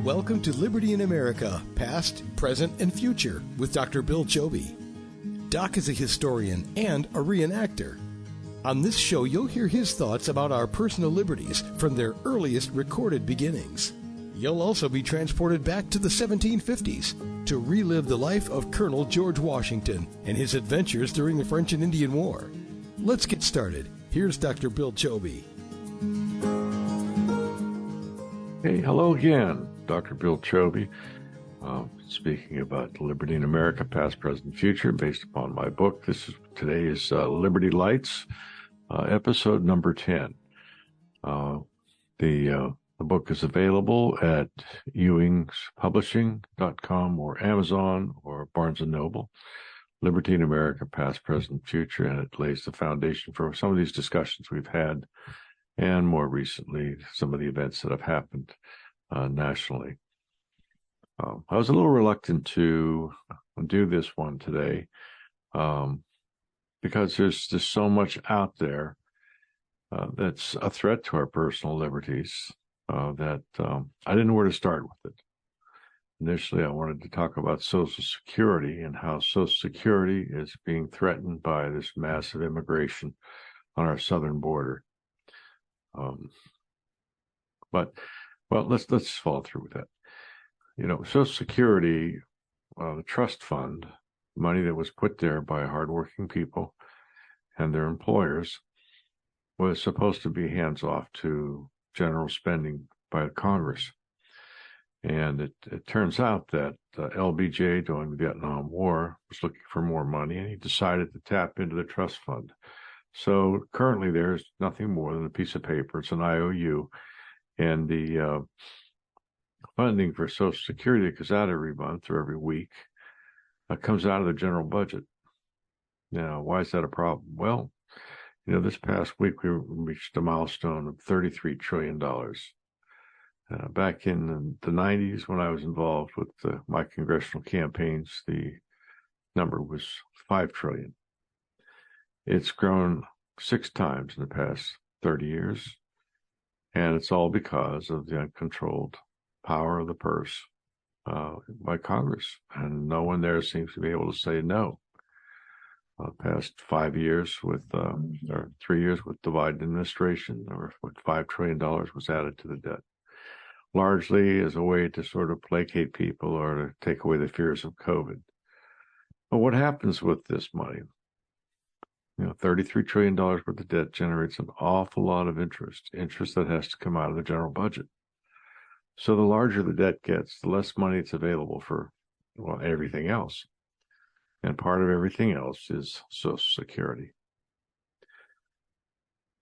Welcome to Liberty in America, Past, Present, and Future with Dr. Bill Chobe. Doc is a historian and a reenactor. On this show, you'll hear his thoughts about our personal liberties from their earliest recorded beginnings. You'll also be transported back to the 1750s to relive the life of Colonel George Washington and his adventures during the French and Indian War. Let's get started. Here's Dr. Bill Chobe. Hey, hello again. Dr. Bill Chobe, speaking about Liberty in America, Past, Present, Future, based upon my book. Today is Liberty Lights, episode number 10. The book is available at ewingspublishing.com or Amazon or Barnes & Noble. Liberty in America, Past, Present, Future, and it lays the foundation for some of these discussions we've had, and more recently, some of the events that have happened nationally. I was a little reluctant to do this one today because there's just so much out there that's a threat to our personal liberties that I didn't know where to start with it. Initially, I wanted to talk about Social Security and how Social Security is being threatened by this massive immigration on our southern border. Let's follow through with that. You know, Social Security, the trust fund, money that was put there by hardworking people and their employers, was supposed to be hands off to general spending by the Congress. And it turns out that LBJ, during the Vietnam War, was looking for more money, and he decided to tap into the trust fund. So currently there's nothing more than a piece of paper. It's an IOU. And the funding for Social Security that goes out every month or every week comes out of the general budget. Now, why is that a problem? Well, you know, this past week we reached a milestone of $33 trillion. Back in the 90s, when I was involved with my congressional campaigns, the number was $5 trillion. It's grown 6 times in the past 30 years. And it's all because of the uncontrolled power of the purse by Congress. And no one there seems to be able to say no. Past 5 years or 3 years with the Biden administration, or $5 trillion was added to the debt, largely as a way to sort of placate people or to take away the fears of COVID. But what happens with this money? You know, $33 trillion worth of debt generates an awful lot of interest that has to come out of the general budget. So the larger the debt gets, the less money it's available for, well, everything else. And part of everything else is Social Security.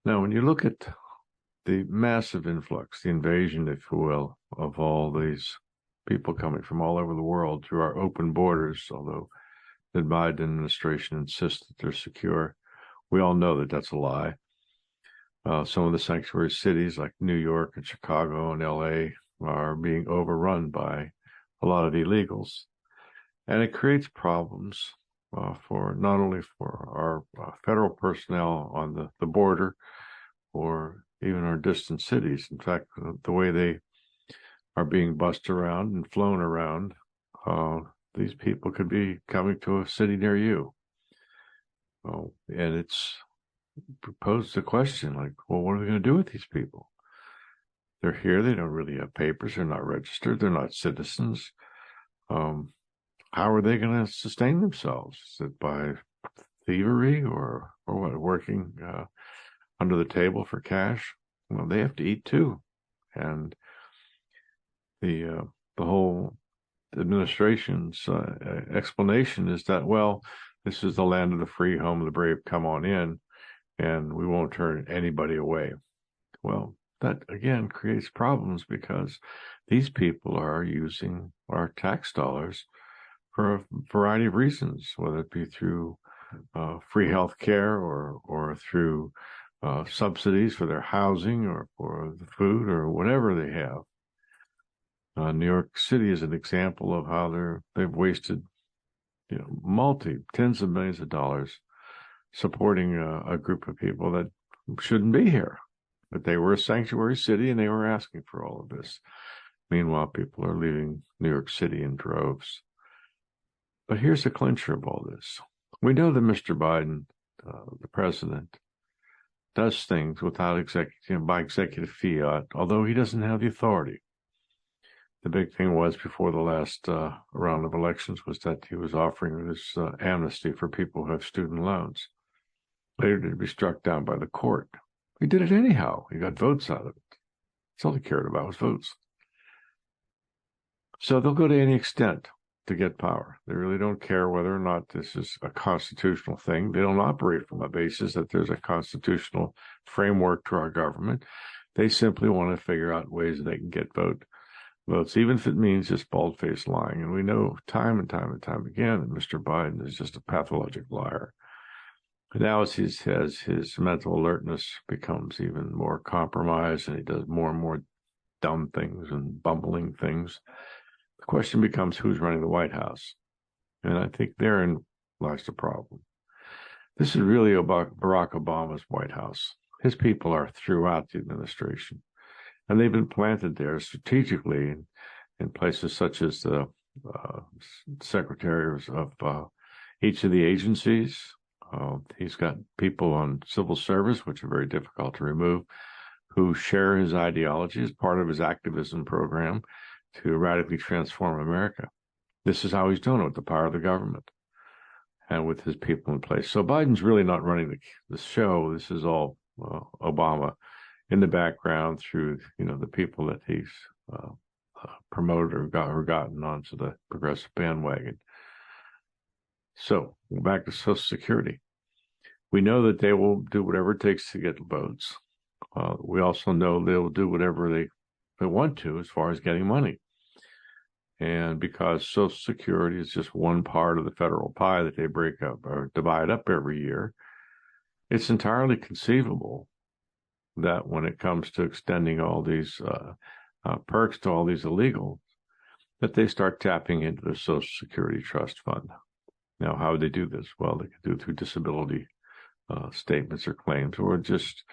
Now, when you look at the massive influx, the invasion, if you will, of all these people coming from all over the world through our open borders, although the Biden administration insists that they're secure, we all know that that's a lie. Some of the sanctuary cities like New York and Chicago and LA are being overrun by a lot of illegals. And it creates problems for not only for our federal personnel on the border or even our distant cities. In fact, the way they are being bussed around and flown around, these people could be coming to a city near you. And it's proposed the question like, well, what are we going to do with these people? They're here. They don't really have papers. They're not registered. They're not citizens. How are they going to sustain themselves? Is it by thievery or what? Working under the table for cash? Well, they have to eat too. And the whole administration's explanation is that, well, this is the land of the free, home of the brave, come on in, and we won't turn anybody away. Well, that, again, creates problems because these people are using our tax dollars for a variety of reasons, whether it be through free health care or through subsidies for their housing or for the food or whatever they have. New York City is an example of how they've wasted tens of millions of dollars supporting a group of people that shouldn't be here. But they were a sanctuary city and they were asking for all of this. Meanwhile, people are leaving New York City in droves. But here's the clincher of all this. We know that Mr. Biden, the president, does things without by executive fiat, although he doesn't have the authority. The big thing was before the last round of elections was that he was offering this amnesty for people who have student loans, later to be struck down by the court. He did it anyhow. He got votes out of it. That's all he cared about was votes. So they'll go to any extent to get power. They really don't care whether or not this is a constitutional thing. They don't operate from a basis that there's a constitutional framework to our government. They simply want to figure out ways they can get votes, even if it means just bald-faced lying. And we know time and time and time again that Mr. Biden is just a pathologic liar. Now as his mental alertness becomes even more compromised and he does more and more dumb things and bumbling things, the question becomes who's running the White House. And I think therein lies the problem. This is really Barack Obama's White House. His people are throughout the administration. And they've been planted there strategically in places such as the secretaries of each of the agencies. He's got people on civil service, which are very difficult to remove, who share his ideology as part of his activism program to radically transform America. This is how he's doing it, with the power of the government and with his people in place. So Biden's really not running the show. This is all Obama in the background through, the people that he's promoted or gotten onto the progressive bandwagon. So back to Social Security. We know that they will do whatever it takes to get votes. We also know they'll do whatever they want to as far as getting money. And because Social Security is just one part of the federal pie that they break up or divide up every year, it's entirely conceivable that when it comes to extending all these perks to all these illegals, that they start tapping into the Social Security Trust Fund. Now, how would they do this? Well, they could do it through disability statements or claims, or just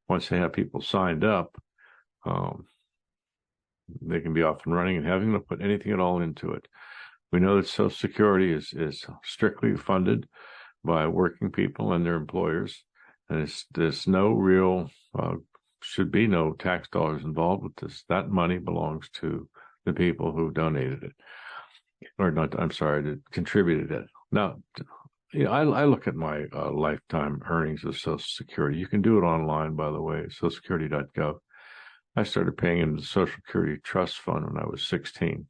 once they have people signed up, they can be off and running and having to put anything at all into it. We know that Social Security is strictly funded by working people and their employers, and there's no real, should be no tax dollars involved with this. That money belongs to the people who donated it, or not, I'm sorry, that contributed it. Now, I look at my lifetime earnings of Social Security. You can do it online, by the way, socialsecurity.gov. I started paying into the Social Security Trust Fund when I was 16.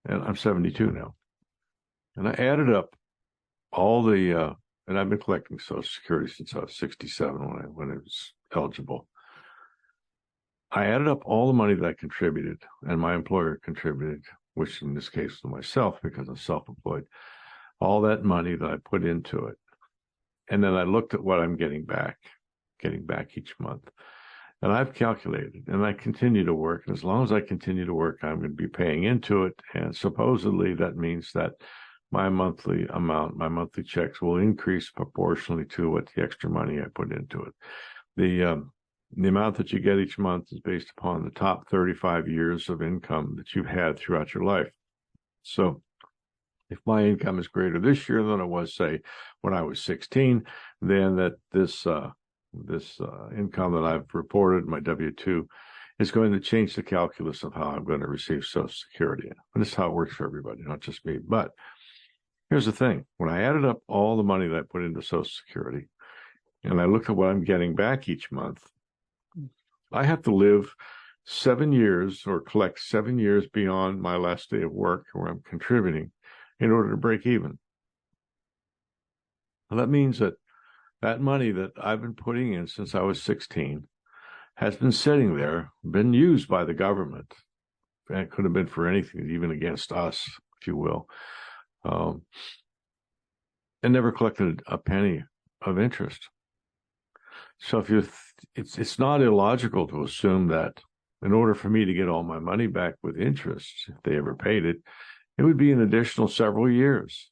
And I'm 72 now. And I added up all the, and I've been collecting Social Security since I was 67 when it was eligible. I added up all the money that I contributed and my employer contributed, which in this case was myself because I'm self-employed, all that money that I put into it. And then I looked at what I'm getting back each month. And I've calculated, and I continue to work. And as long as I continue to work, I'm going to be paying into it. And supposedly that means that my monthly amount, my monthly checks will increase proportionally to what the extra money I put into it. The amount that you get each month is based upon the top 35 years of income that you've had throughout your life. So if my income is greater this year than it was, say, when I was 16, then that this income that I've reported, my W-2, is going to change the calculus of how I'm going to receive Social Security. And this is how it works for everybody, not just me. But here's the thing. When I added up all the money that I put into Social Security, and I looked at what I'm getting back each month, I have to live 7 years or collect 7 years beyond my last day of work where I'm contributing in order to break even. Well, that means that money that I've been putting in since I was 16 has been sitting there, been used by the government. And it could have been for anything, even against us, if you will, and never collected a penny of interest. So it's not illogical to assume that in order for me to get all my money back with interest, if they ever paid it, it would be an additional several years.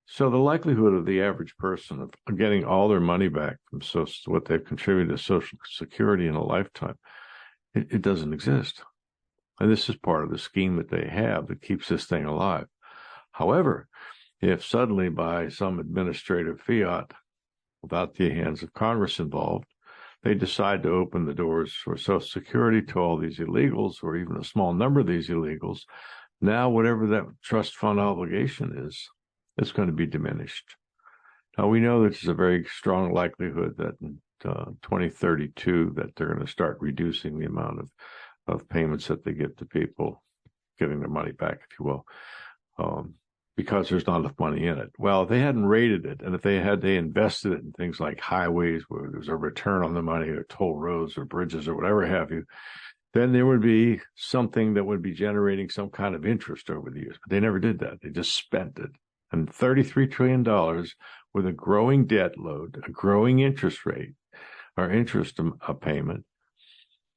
So the likelihood of the average person of getting all their money back from what they've contributed to Social Security in a lifetime It doesn't exist. And this is part of the scheme that they have that keeps this thing alive. However, if suddenly by some administrative fiat, without the hands of Congress involved, they decide to open the doors for Social Security to all these illegals, or even a small number of these illegals, now whatever that trust fund obligation is, it's going to be diminished. Now, we know there's a very strong likelihood that in 2032 that they're going to start reducing the amount of payments that they give to people, getting their money back, if you will, because there's not enough money in it. Well, if they hadn't rated it, and if they invested it in things like highways where there's a return on the money, or toll roads or bridges or whatever have you, then there would be something that would be generating some kind of interest over the years. But they never did that. They just spent it. And $33 trillion with a growing debt load, a growing interest rate, or interest payment,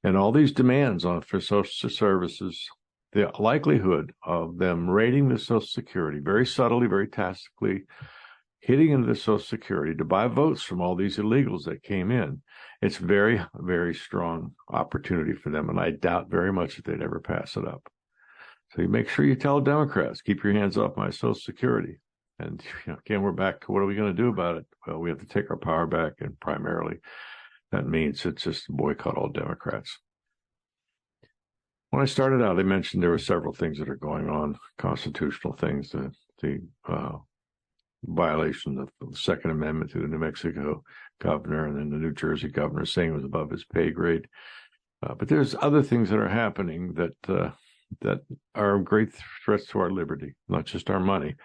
and all these demands for social services, the likelihood of them raiding the Social Security very subtly, very tactically, hitting into the Social Security to buy votes from all these illegals that came in, it's very, very strong opportunity for them. And I doubt very much that they'd ever pass it up. So you make sure you tell Democrats, keep your hands off my Social Security. And again, we're back to what are we going to do about it? Well, we have to take our power back. And primarily, that means it's just boycott all Democrats. When I started out, I mentioned there were several things that are going on, constitutional things, the violation of the Second Amendment to the New Mexico governor, and then the New Jersey governor saying it was above his pay grade. But there's other things that are happening that are great threats to our liberty, not just our money.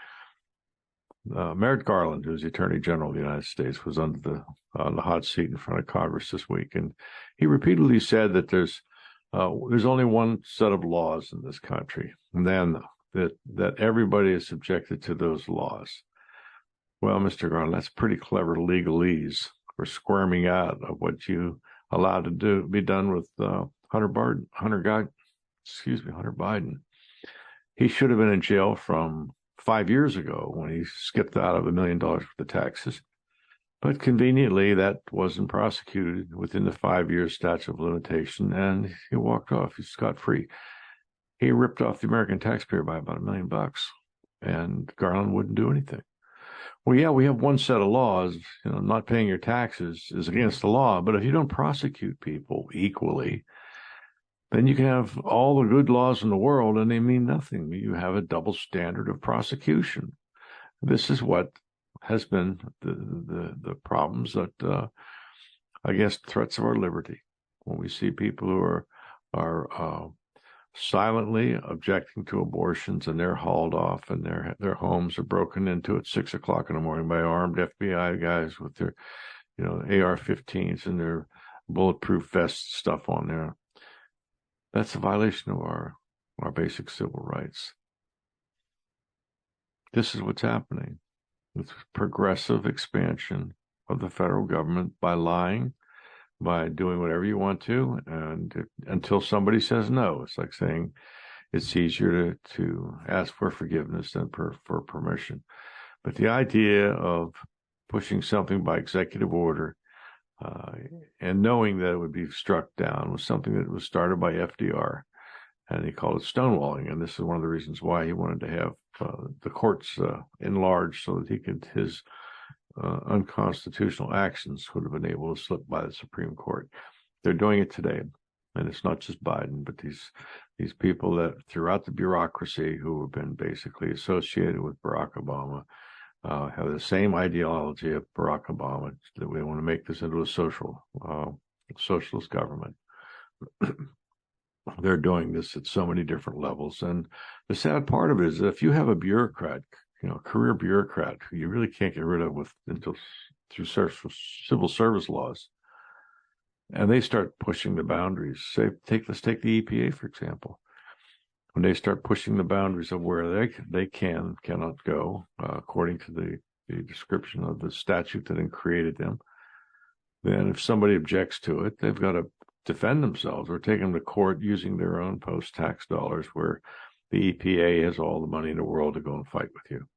Merrick Garland, who's the Attorney General of the United States, was on the hot seat in front of Congress this week, and he repeatedly said that there's only one set of laws in this country, and then that everybody is subjected to those laws. Well, Mr. Garland, that's pretty clever legalese for squirming out of what you allowed to be done with Hunter Biden. He should have been in jail from 5 years ago when he skipped out of $1 million for the taxes. But conveniently, that wasn't prosecuted within the 5-year statute of limitation, and he walked off. He's scot-free. He ripped off the American taxpayer by about $1 million, and Garland wouldn't do anything. Well, yeah, we have one set of laws. Not paying your taxes is against the law, but if you don't prosecute people equally, then you can have all the good laws in the world, and they mean nothing. You have a double standard of prosecution. This is what has been the problems that, I guess, threats of our liberty. When we see people who are silently objecting to abortions, and they're hauled off, and their homes are broken into at 6 o'clock in the morning by armed FBI guys with their, AR-15s and their bulletproof vest stuff on there. That's a violation of our basic civil rights. This is what's happening with progressive expansion of the federal government by lying, by doing whatever you want to, and until somebody says no. It's like saying it's easier to ask for forgiveness than for permission. But the idea of pushing something by executive order and knowing that it would be struck down was something that was started by FDR, and he called it stonewalling. And this is one of the reasons why he wanted to have the courts enlarged so that his unconstitutional actions would have been able to slip by the Supreme Court. They're doing it today, and it's not just Biden, but these people that throughout the bureaucracy who have been basically associated with Barack Obama have the same ideology of Barack Obama, that we want to make this into a socialist government. They're doing this at so many different levels, and the sad part of it is that if you have a bureaucrat, career bureaucrat who you really can't get rid of through civil service laws, and they start pushing the boundaries. Let's take the EPA, for example. When they start pushing the boundaries of where they cannot go, according to the description of the statute that created them, then if somebody objects to it, they've got to defend themselves or take them to court using their own post-tax dollars, where the EPA has all the money in the world to go and fight with you.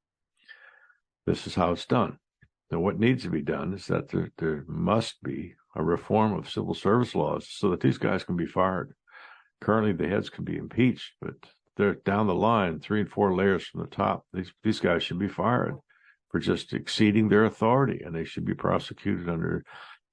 This is how it's done. Now, what needs to be done is that there must be a reform of civil service laws so that these guys can be fired. Currently, the heads can be impeached, but they're down the line, 3 and 4 layers from the top. These guys should be fired for just exceeding their authority, and they should be prosecuted under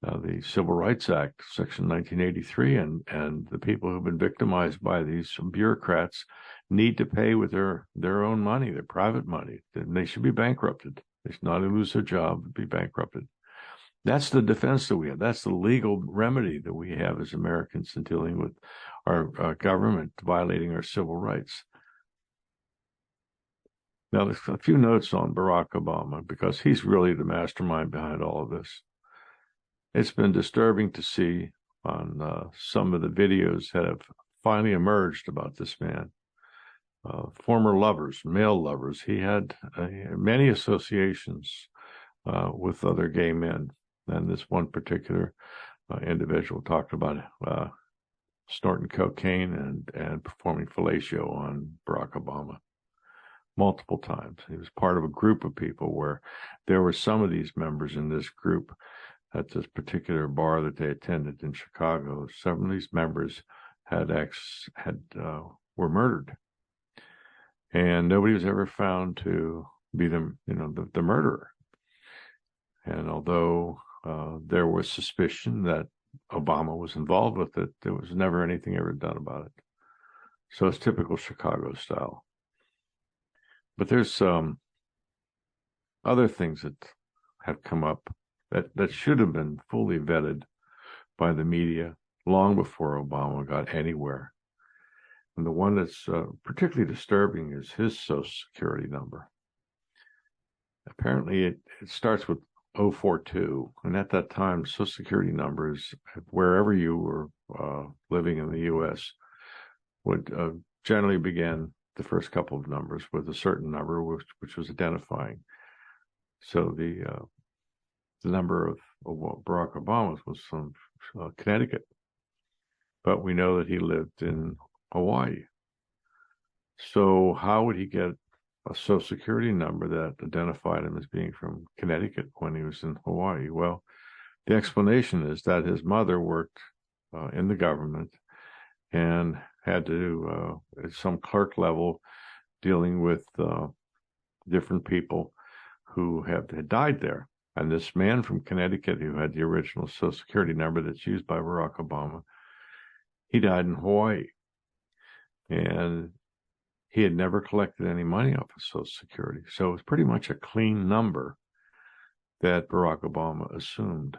the Civil Rights Act, Section 1983. And the people who've been victimized by these bureaucrats need to pay with their own money, their private money. And they should be bankrupted. They should not lose their job, but be bankrupted. That's the defense that we have. That's the legal remedy that we have as Americans in dealing with our government violating our civil rights. Now, there's a few notes on Barack Obama, because he's really the mastermind behind all of this. It's been disturbing to see on some of the videos that have finally emerged about this man. Former lovers, male lovers. He had many associations with other gay men. And this one particular individual talked about snorting cocaine and performing fellatio on Barack Obama multiple times. He was part of a group of people where there were some of these members in this group at this particular bar that they attended in Chicago. Some of these members were murdered, and nobody was ever found to be the murderer. And although there was suspicion that Obama was involved with it, there was never anything ever done about it. So it's typical Chicago style. But there's other things that have come up that should have been fully vetted by the media long before Obama got anywhere. And the one that's particularly disturbing is his Social Security number. Apparently, it starts with 042, and at that time, Social Security numbers, wherever you were living in the U.S., would generally begin the first couple of numbers with a certain number, which was identifying. So the number of Barack Obama's was from Connecticut, but we know that he lived in Hawaii. So how would he get a Social Security number that identified him as being from Connecticut when he was in Hawaii? Well, the explanation is that his mother worked in the government and had to at some clerk level dealing with different people who had died there. And this man from Connecticut who had the original Social Security number that's used by Barack Obama, he died in Hawaii. And he had never collected any money off of Social Security. So it was pretty much a clean number that Barack Obama assumed,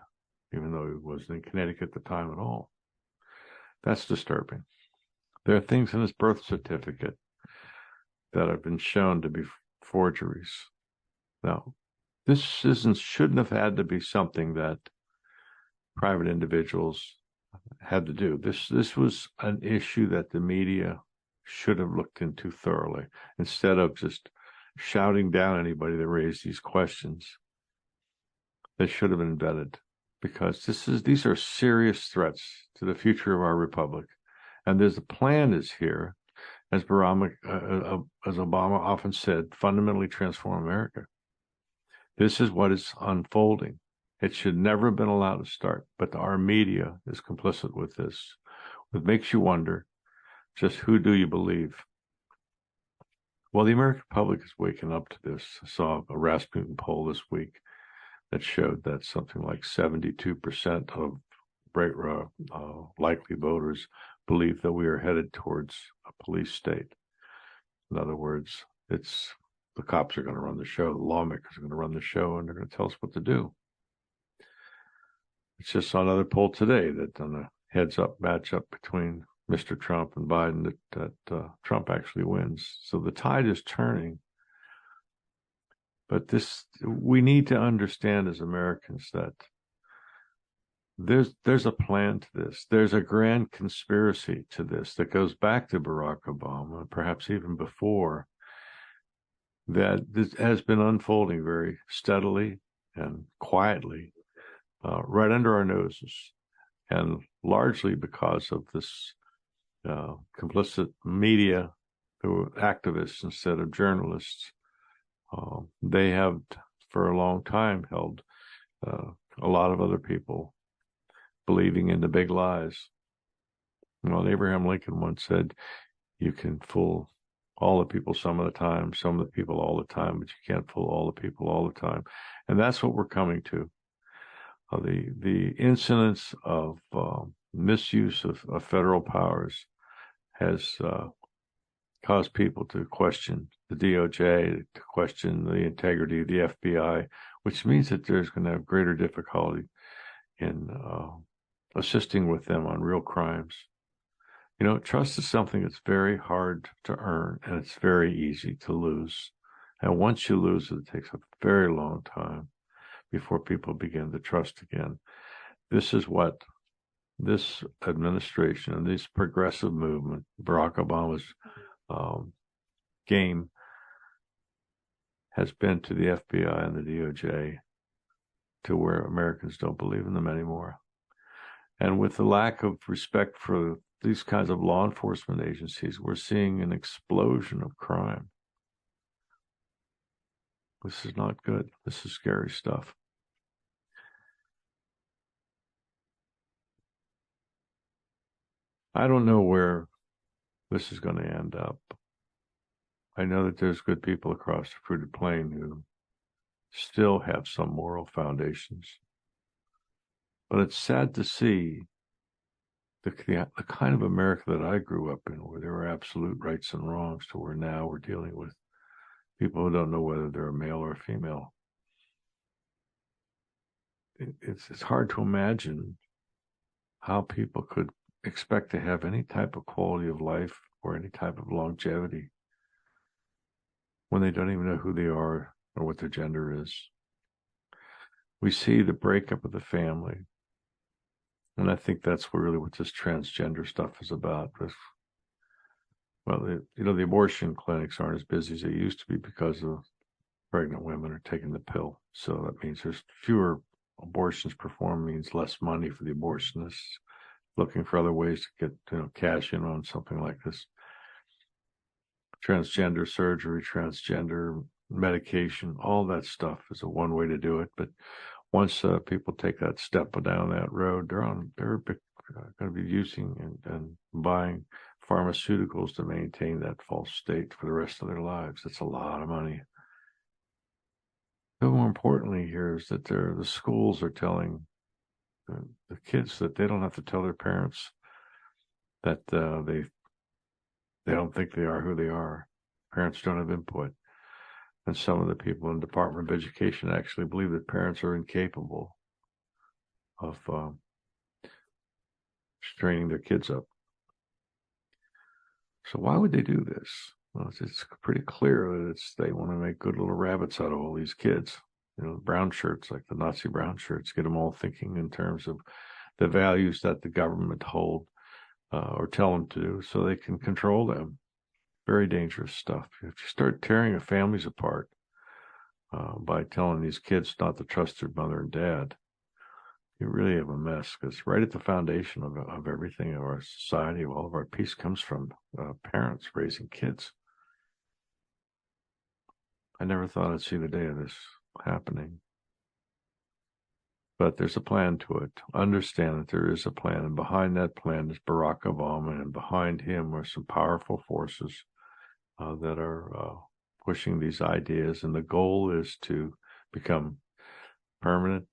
even though he wasn't in Connecticut at the time at all. That's disturbing. There are things in his birth certificate that have been shown to be forgeries. Now, this shouldn't have had to be something that private individuals had to do. This was an issue that the media should have looked into thoroughly, instead of just shouting down anybody that raised these questions. They should have been vetted, because these are serious threats to the future of our republic. And there's a plan is here, as Obama often said, fundamentally transform America. This is what is unfolding. It should never have been allowed to start, but our media is complicit with this. It makes you wonder, just who do you believe? Well, the American public is waking up to this. I saw a Rasputin poll this week that showed that something like 72% of likely voters believe that we are headed towards a police state. In other words, the cops are going to run the show, the lawmakers are going to run the show, and they're going to tell us what to do. It's just another poll today that on a heads-up matchup between Mr. Trump and Biden that Trump actually wins. So the tide is turning. But we need to understand as Americans that there's a plan to this. There's a grand conspiracy to this that goes back to Barack Obama, perhaps even before, that this has been unfolding very steadily and quietly right under our noses, and largely because of this complicit media who are activists instead of journalists. They have for a long time held a lot of other people believing in the big lies. Well, Abraham Lincoln once said, you can fool all the people some of the time, some of the people all the time, but you can't fool all the people all the time. And that's what we're coming to. The incidence of misuse of federal powers has caused people to question the DOJ, to question the integrity of the FBI, which means that there's going to have greater difficulty in assisting with them on real crimes. You know, trust is something that's very hard to earn, and it's very easy to lose. And once you lose it, it takes a very long time before people begin to trust again. This is what this administration and this progressive movement, Barack Obama's game, has been to the FBI and the DOJ, to where Americans don't believe in them anymore. And with the lack of respect for these kinds of law enforcement agencies, we're seeing an explosion of crime. This is not good. This is scary stuff. I don't know where this is going to end up. I know that there's good people across the fruited plain who still have some moral foundations. But it's sad to see the kind of America that I grew up in, where there were absolute rights and wrongs, to where now we're dealing with people who don't know whether they're a male or a female. It's hard to imagine how people could expect to have any type of quality of life or any type of longevity when they don't even know who they are or what their gender is. We see the breakup of the family. And I think that's really what this transgender stuff is about. Well, the abortion clinics aren't as busy as they used to be because of pregnant women are taking the pill. So that means there's fewer abortions performed, means less money for the abortionists looking for other ways to get cash in on something like this. Transgender surgery, transgender medication, all that stuff is one way to do it. But once people take that step down that road, they're going to be using and buying pharmaceuticals to maintain that false state for the rest of their lives. It's a lot of money. But more importantly here is that the schools are telling the kids that they don't have to tell their parents that they don't think they are who they are. Parents don't have input. And some of the people in the Department of Education actually believe that parents are incapable of training their kids up. So why would they do this? Well, it's pretty clear that they want to make good little rabbits out of all these kids. Brown shirts, like the Nazi brown shirts, get them all thinking in terms of the values that the government hold or tell them to do, so they can control them. Very dangerous stuff. If you start tearing your families apart by telling these kids not to trust their mother and dad, you really have a mess, because right at the foundation of everything of our society, all of our peace comes from parents raising kids. I never thought I'd see the day of this happening. But there's a plan to it. Understand that there is a plan, and behind that plan is Barack Obama, and behind him are some powerful forces that are pushing these ideas, and the goal is to become permanent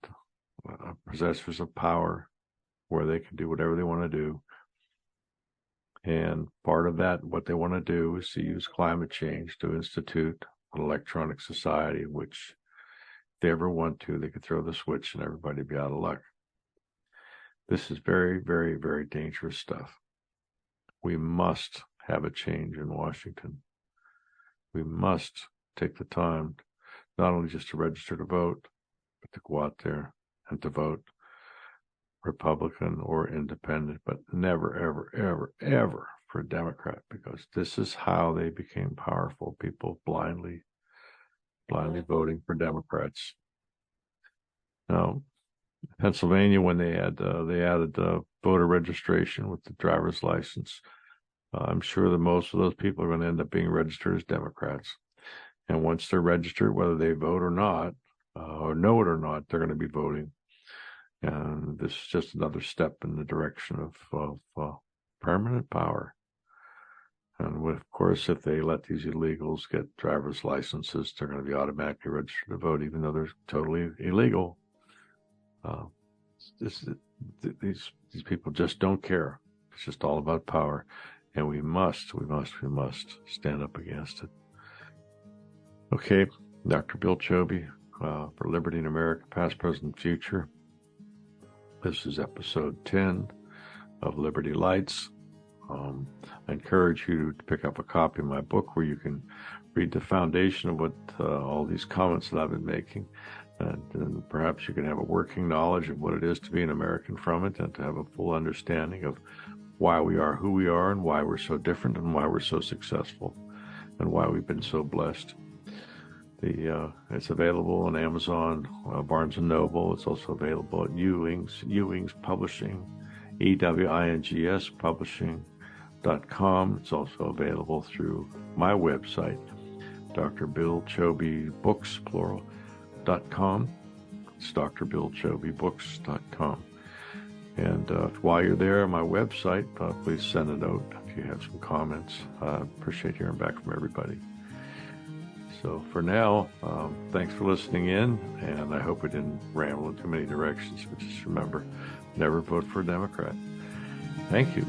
possessors of power, where they can do whatever they want to do. And part of that, what they want to do, is to use climate change to institute an electronic society, which, if they ever want to, they could throw the switch and everybody be out of luck. This is very, very, very dangerous stuff. We must have a change in Washington. We must take the time, not only just to register to vote, but to go out there and to vote Republican or independent, but never, ever, ever, ever for a Democrat, because this is how they became powerful. People blindly voting for Democrats. Now, Pennsylvania, when they added voter registration with the driver's license, I'm sure that most of those people are going to end up being registered as Democrats. And once they're registered, whether they vote or not, or know it or not, they're going to be voting. And this is just another step in the direction of permanent power. And of course, if they let these illegals get driver's licenses, they're going to be automatically registered to vote, even though they're totally illegal. These people just don't care. It's just all about power, and we must stand up against it. Okay, Dr. Bill Choby for Liberty in America, Past, Present, Future. This is episode 10 of Liberty Lights. I encourage you to pick up a copy of my book where you can read the foundation of what all these comments that I've been making. And perhaps you can have a working knowledge of what it is to be an American from it, and to have a full understanding of why we are who we are, and why we're so different, and why we're so successful, and why we've been so blessed. It's available on Amazon, Barnes & Noble. It's also available at Ewing's Publishing, EWINGS Publishing.com. It's also available through my website, Dr. Bill Choby Books, plural.com. It's drbillchobybooks.com. And while you're there on my website, please send a note if you have some comments. I appreciate hearing back from everybody. So for now, thanks for listening in, and I hope we didn't ramble in too many directions, but just remember, never vote for a Democrat. Thank you.